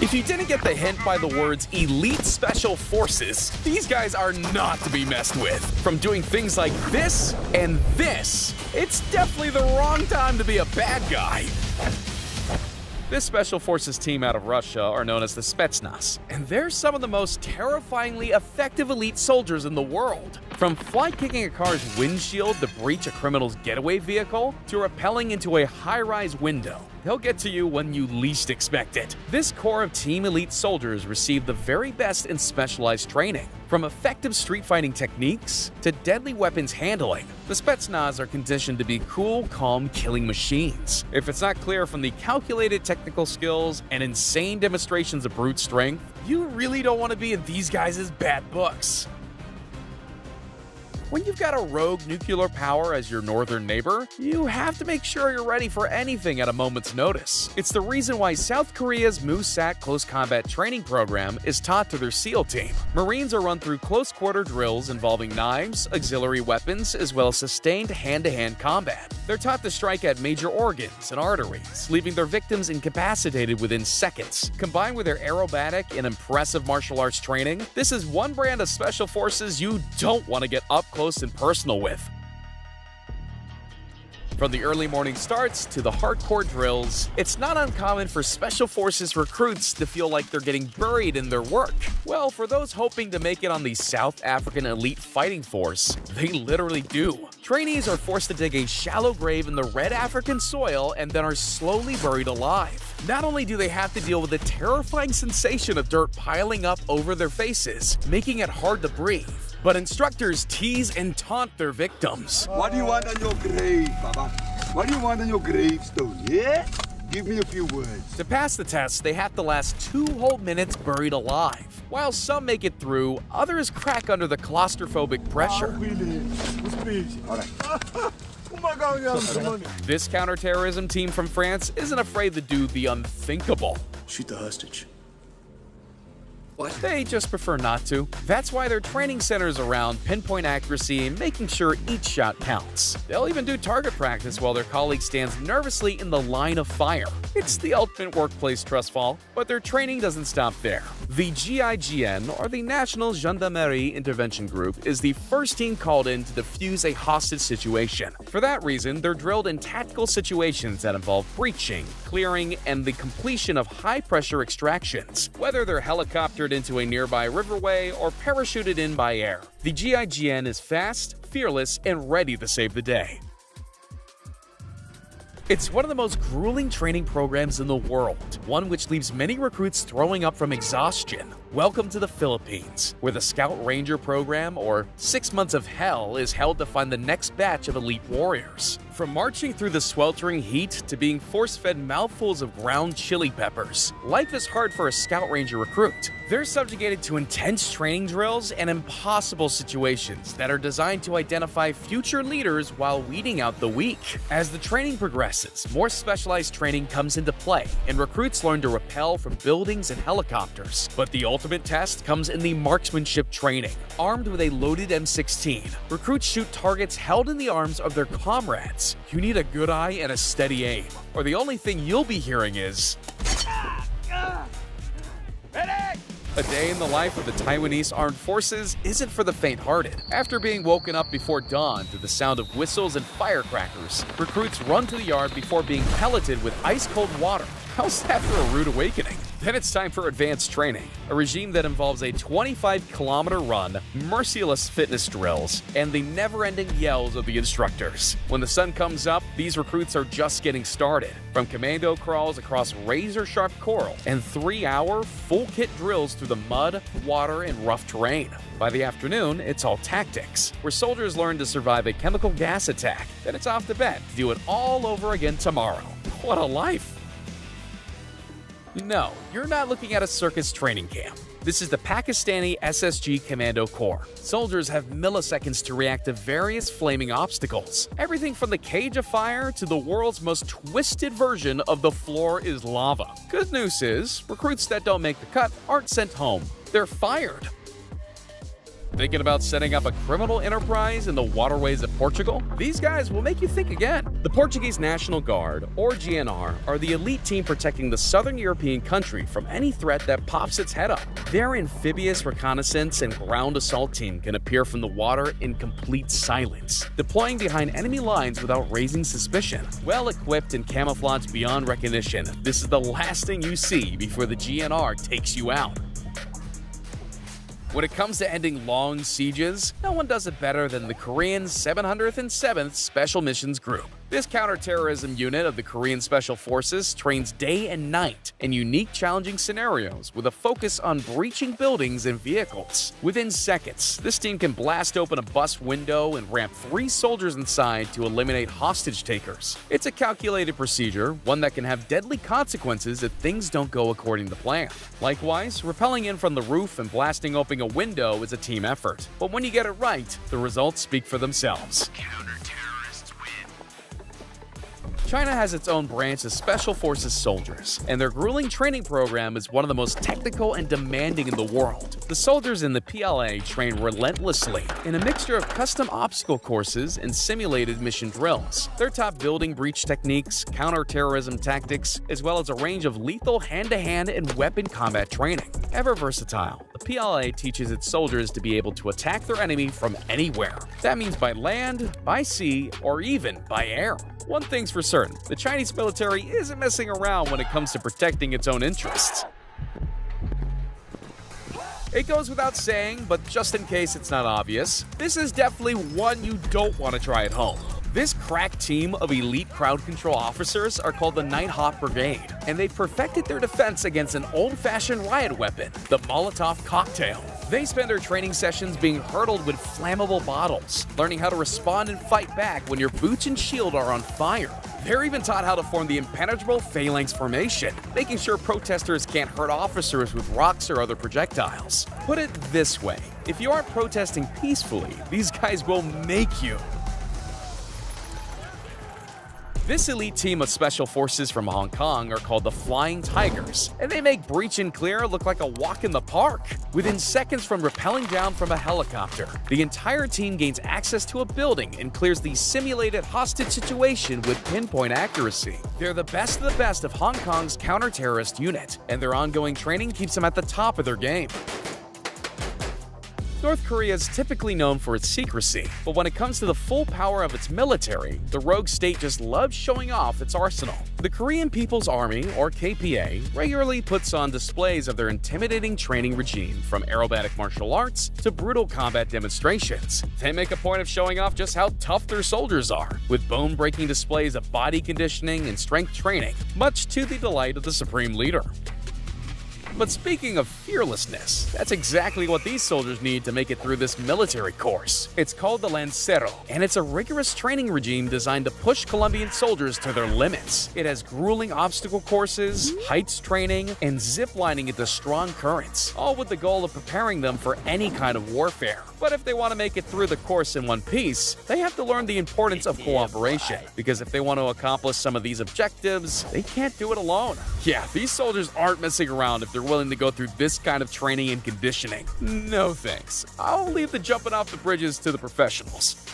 If you didn't get the hint by the words Elite Special Forces, these guys are not to be messed with. From doing things like this and this, it's definitely the wrong time to be a bad guy. This Special Forces team out of Russia are known as the Spetsnaz, and they're some of the most terrifyingly effective elite soldiers in the world. From fly-kicking a car's windshield to breach a criminal's getaway vehicle, to rappelling into a high-rise window, they'll get to you when you least expect it. This core of Team Elite soldiers receive the very best in specialized training. From effective street fighting techniques to deadly weapons handling, the Spetsnaz are conditioned to be cool, calm, killing machines. If it's not clear from the calculated technical skills and insane demonstrations of brute strength, you really don't want to be in these guys' bad books. When you've got a rogue nuclear power as your northern neighbor, you have to make sure you're ready for anything at a moment's notice. It's the reason why South Korea's MUSAT Close Combat Training Program is taught to their SEAL team. Marines are run through close-quarter drills involving knives, auxiliary weapons, as well as sustained hand-to-hand combat. They're taught to strike at major organs and arteries, leaving their victims incapacitated within seconds. Combined with their aerobatic and impressive martial arts training, this is one brand of special forces you don't want to get up close and personal with. From the early morning starts to the hardcore drills, it's not uncommon for Special Forces recruits to feel like they're getting buried in their work. Well, for those hoping to make it on the South African Elite Fighting Force, they literally do. Trainees are forced to dig a shallow grave in the red African soil and then are slowly buried alive. Not only do they have to deal with the terrifying sensation of dirt piling up over their faces, making it hard to breathe, but instructors tease and taunt their victims. What do you want on your grave, Baba? What do you want on your gravestone, yeah? Give me a few words. To pass the test, they have to last 2 whole minutes buried alive. While some make it through, others crack under the claustrophobic pressure. This counterterrorism team from France isn't afraid to do the unthinkable. Shoot the hostage. What? They just prefer not to. That's why their training centers around pinpoint accuracy and making sure each shot counts. They'll even do target practice while their colleague stands nervously in the line of fire. It's the ultimate workplace trust fall, but their training doesn't stop there. The GIGN, or the National Gendarmerie Intervention Group, is the first team called in to defuse a hostage situation. For that reason, they're drilled in tactical situations that involve breaching, clearing, and the completion of high-pressure extractions, whether they're helicoptered into a nearby riverway or parachuted in by air. The GIGN is fast, fearless, and ready to save the day. It's one of the most grueling training programs in the world, one which leaves many recruits throwing up from exhaustion. Welcome to the Philippines, where the Scout Ranger program, or 6 months of hell, is held to find the next batch of elite warriors. From marching through the sweltering heat to being force-fed mouthfuls of ground chili peppers, life is hard for a Scout Ranger recruit. They're subjugated to intense training drills and impossible situations that are designed to identify future leaders while weeding out the weak. As the training progresses, more specialized training comes into play, and recruits learn to rappel from buildings and helicopters. But the ultimate test comes in the marksmanship training. Armed with a loaded M16, recruits shoot targets held in the arms of their comrades. You need a good eye and a steady aim, or the only thing you'll be hearing is medic! A day in the life of the Taiwanese Armed Forces isn't for the faint-hearted. After being woken up before dawn to the sound of whistles and firecrackers, recruits run to the yard before being pelleted with ice-cold water. How's that for a rude awakening? Then it's time for advanced training, a regime that involves a 25-kilometer run, merciless fitness drills, and the never-ending yells of the instructors. When the sun comes up, these recruits are just getting started. From commando crawls across razor-sharp coral and 3-hour, full-kit drills through the mud, water, and rough terrain. By the afternoon, it's all tactics, where soldiers learn to survive a chemical gas attack. Then it's off to bed to do it all over again tomorrow. What a life! No, you're not looking at a circus training camp. This is the Pakistani SSG Commando Corps. Soldiers have milliseconds to react to various flaming obstacles. Everything from the cage of fire to the world's most twisted version of the floor is lava. Good news is, recruits that don't make the cut aren't sent home. They're fired. Thinking about setting up a criminal enterprise in the waterways of Portugal? These guys will make you think again. The Portuguese National Guard, or GNR, are the elite team protecting the southern European country from any threat that pops its head up. Their amphibious reconnaissance and ground assault team can appear from the water in complete silence, deploying behind enemy lines without raising suspicion. Well equipped and camouflaged beyond recognition, this is the last thing you see before the GNR takes you out. When it comes to ending long sieges, no one does it better than the Korean 707th Special Missions Group. This counterterrorism unit of the Korean Special Forces trains day and night in unique, challenging scenarios with a focus on breaching buildings and vehicles. Within seconds, this team can blast open a bus window and ramp 3 soldiers inside to eliminate hostage takers. It's a calculated procedure, one that can have deadly consequences if things don't go according to plan. Likewise, rappelling in from the roof and blasting open a window is a team effort. But when you get it right, the results speak for themselves. China has its own branch of Special Forces soldiers, and their grueling training program is one of the most technical and demanding in the world. The soldiers in the PLA train relentlessly in a mixture of custom obstacle courses and simulated mission drills. They're taught building breach techniques, counter-terrorism tactics, as well as a range of lethal hand-to-hand and weapon combat training. Ever versatile, the PLA teaches its soldiers to be able to attack their enemy from anywhere. That means by land, by sea, or even by air. One thing's for certain, the Chinese military isn't messing around when it comes to protecting its own interests. It goes without saying, but just in case it's not obvious, this is definitely one you don't want to try at home. This crack team of elite crowd control officers are called the Nighthawk Brigade, and they've perfected their defense against an old-fashioned riot weapon, the Molotov cocktail. They spend their training sessions being hurtled with flammable bottles, learning how to respond and fight back when your boots and shield are on fire. They're even taught how to form the impenetrable phalanx formation, making sure protesters can't hurt officers with rocks or other projectiles. Put it this way, if you aren't protesting peacefully, these guys will make you. This elite team of special forces from Hong Kong are called the Flying Tigers, and they make breach and clear look like a walk in the park. Within seconds from rappelling down from a helicopter, the entire team gains access to a building and clears the simulated hostage situation with pinpoint accuracy. They're the best of the best of Hong Kong's counter-terrorist unit, and their ongoing training keeps them at the top of their game. North Korea is typically known for its secrecy, but when it comes to the full power of its military, the rogue state just loves showing off its arsenal. The Korean People's Army, or KPA, regularly puts on displays of their intimidating training regime, from aerobatic martial arts to brutal combat demonstrations. They make a point of showing off just how tough their soldiers are, with bone-breaking displays of body conditioning and strength training, much to the delight of the supreme leader. But speaking of fearlessness, that's exactly what these soldiers need to make it through this military course. It's called the Lancero, and it's a rigorous training regime designed to push Colombian soldiers to their limits. It has grueling obstacle courses, heights training, and ziplining into strong currents, all with the goal of preparing them for any kind of warfare. But if they want to make it through the course in one piece, they have to learn the importance of cooperation, because if they want to accomplish some of these objectives, they can't do it alone. Yeah, these soldiers aren't messing around if they're willing to go through this kind of training and conditioning. No thanks. I'll leave the jumping off the bridges to the professionals.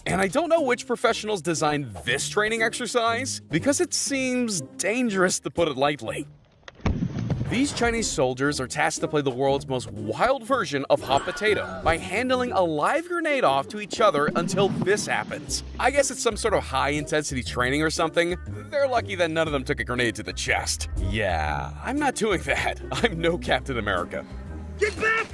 And I don't know which professionals designed this training exercise, because it seems dangerous, to put it lightly. These Chinese soldiers are tasked to play the world's most wild version of hot potato by handling a live grenade off to each other until this happens. I guess it's some sort of high-intensity training or something. They're lucky that none of them took a grenade to the chest. Yeah, I'm not doing that. I'm no Captain America. Get back!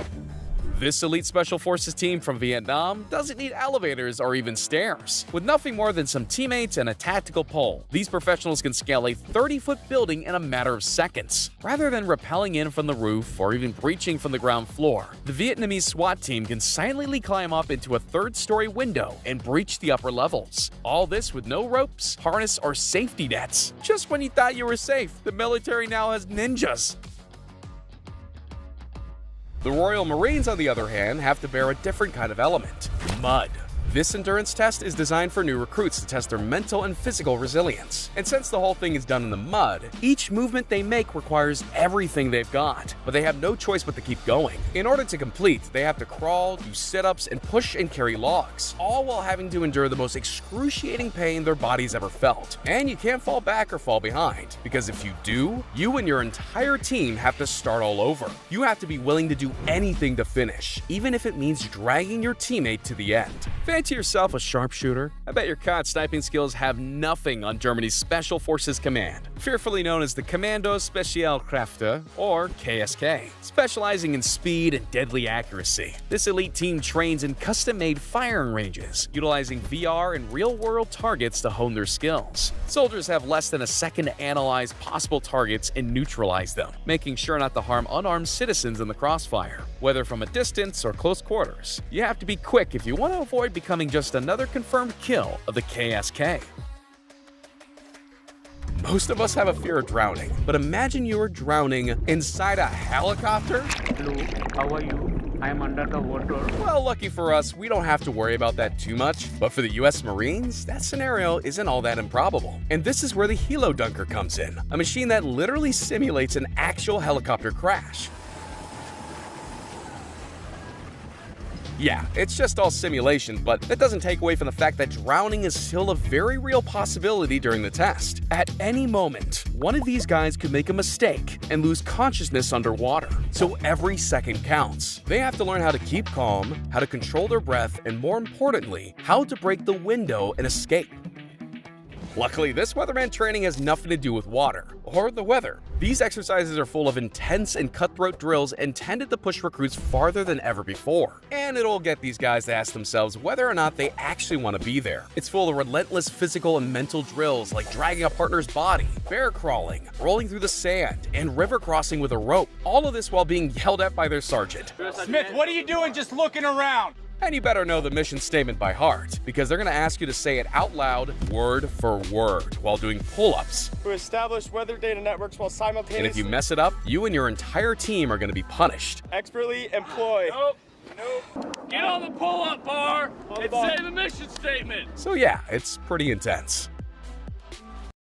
This elite special forces team from Vietnam doesn't need elevators or even stairs. With nothing more than some teammates and a tactical pole, these professionals can scale a 30-foot building in a matter of seconds. Rather than rappelling in from the roof or even breaching from the ground floor, the Vietnamese SWAT team can silently climb up into a third-story window and breach the upper levels. All this with no ropes, harness, or safety nets. Just when you thought you were safe, the military now has ninjas. The Royal Marines, on the other hand, have to bear a different kind of element: mud. This endurance test is designed for new recruits to test their mental and physical resilience. And since the whole thing is done in the mud, each movement they make requires everything they've got. but they have no choice but to keep going. In order to complete, they have to crawl, do sit-ups, and push and carry logs, all while having to endure the most excruciating pain their bodies ever felt. And you can't fall back or fall behind, because if you do, you and your entire team have to start all over. You have to be willing to do anything to finish, even if it means dragging your teammate to the end. Fancy yourself a sharpshooter? I bet your COD sniping skills have nothing on Germany's Special Forces Command, fearfully known as the Kommando Spezialkräfte, or KSK, specializing in speed and deadly accuracy. This elite team trains in custom-made firing ranges, utilizing VR and real-world targets to hone their skills. Soldiers have less than a second to analyze possible targets and neutralize them, making sure not to harm unarmed citizens in the crossfire, whether from a distance or close quarters. You have to be quick if you want to avoid becoming just another confirmed kill of the KSK. Most of us have a fear of drowning, but imagine you are drowning inside a helicopter? Hello, how are you? I am under the water. Well, lucky for us, we don't have to worry about that too much, but for the US Marines, that scenario isn't all that improbable. And this is where the Helo Dunker comes in, a machine that literally simulates an actual helicopter crash. Yeah, it's just all simulation, but that doesn't take away from the fact that drowning is still a very real possibility during the test. At any moment, one of these guys could make a mistake and lose consciousness underwater, so every second counts. They have to learn how to keep calm, how to control their breath, and more importantly, how to break the window and escape. Luckily, this weatherman training has nothing to do with water or the weather. These exercises are full of intense and cutthroat drills intended to push recruits farther than ever before. And it'll get these guys to ask themselves whether or not they actually want to be there. It's full of relentless physical and mental drills like dragging a partner's body, bear crawling, rolling through the sand, and river crossing with a rope. All of this while being yelled at by their sergeant. Smith, what are you doing just looking around? And you better know the mission statement by heart, because they're going to ask you to say it out loud, word for word, while doing pull-ups. To establish weather data networks while simultaneously... And if you mess it up, you and your entire team are going to be punished. ...expertly employ... Nope. Get on the pull-up bar and say the mission statement. So yeah, it's pretty intense.